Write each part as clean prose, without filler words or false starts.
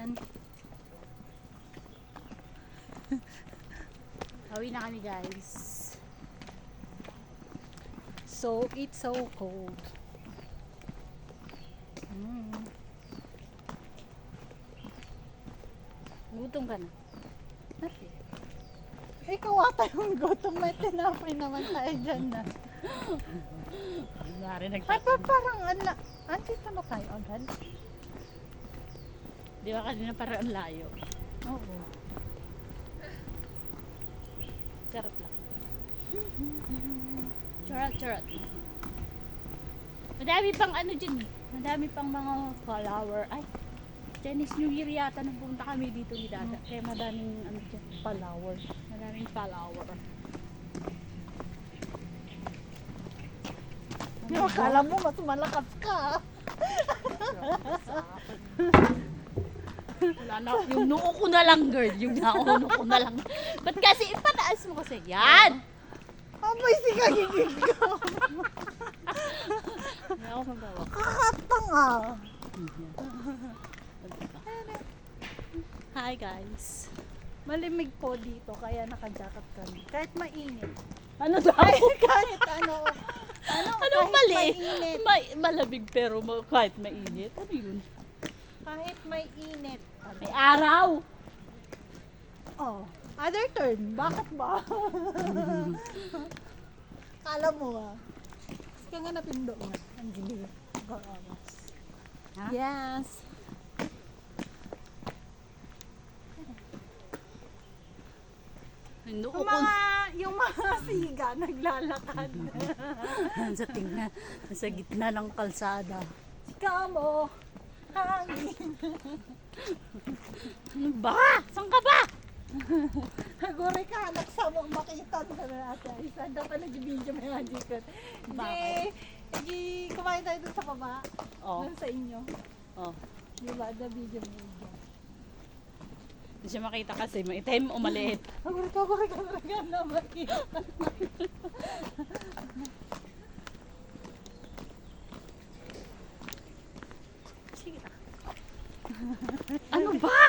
yan. Hawi na kami guys. So, it's so cold. Gutom ka na? Okay. Ikaw ata yung gutom, may tinapay naman tayo dyan na. Mari Ay, nagtatanong. parang andito na tayo agad. Di ba kanina parang ang layo? Oo. Charot lang. Charot. Madami pang ano dyan eh. Madami pang mga flower. Ay, Chinese New Year yata nung pumunta kami dito ni Dada. Kaya madaming ano dyan, flower. Madaming flower. Yung akala mo mas malakas ka. Wala na, yung noo ko na lang girl. Yung noo ko na lang. Ba't kasi ipataas mo kasi? Yan! Abay, sigagigig ka. Hindi ako magawa. Kakatanga. Hi guys. Malimig po dito, kaya nakajacket kami. Kahit mainit. Ano daw? Kahit ano. Anong kahit mali? mainit. Malamig pero kahit mainit. Ano yun? Kahit may init. May araw. Oh, other turn. Bakit ba? Kala mo Kaya nga napindo nga. Ang gili. Ha? Yes. Yung noo Yung ko. yung mga siga naglalakad. Sa tingnan. Sa gitna ng kalsada. Sika mo. Hangin. Ano ba? Saan ka ba? Naguri ka. Nagsamang makita na ate. Isa daw ka nag-video may magic. Bakit? Hindi, kumain tayo dun sa baba. Oh. Dun sa inyo. Oh. Diba? The video mo yun. Hindi siya makita kasi maitim o maliit. Naguri ka na makita. Sige na. Ano ba?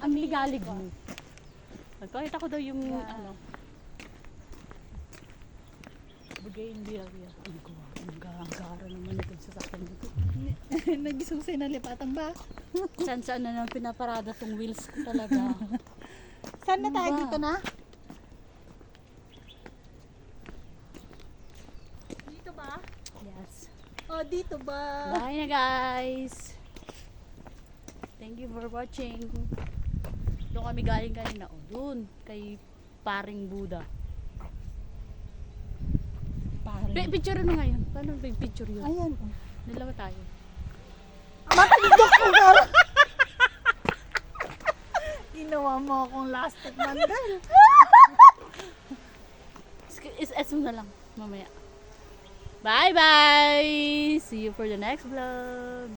Ang ligalig mo. Nagpakita ko daw yung Yeah. ano. Bougainvillea. Ang gara naman itong sasakyan dito. Nagsusi na lipatan ba? Saan na nang pinaparada tong wheels ko talaga. Saan na tayo Ano ba? dito na? Dito ba? Yes. Oh, dito ba? Bye na guys. Thank you for watching. Doon kami galing kanina. O, doon. Kay Paring Buddha. Picture na ngayon. Paano ba yung picture yun? Ayan. Dalawa tayo. Matindok ko ka. Ginawa mo akong lastik mandal. Is mo na lang mamaya. Bye bye! See you for the next vlog.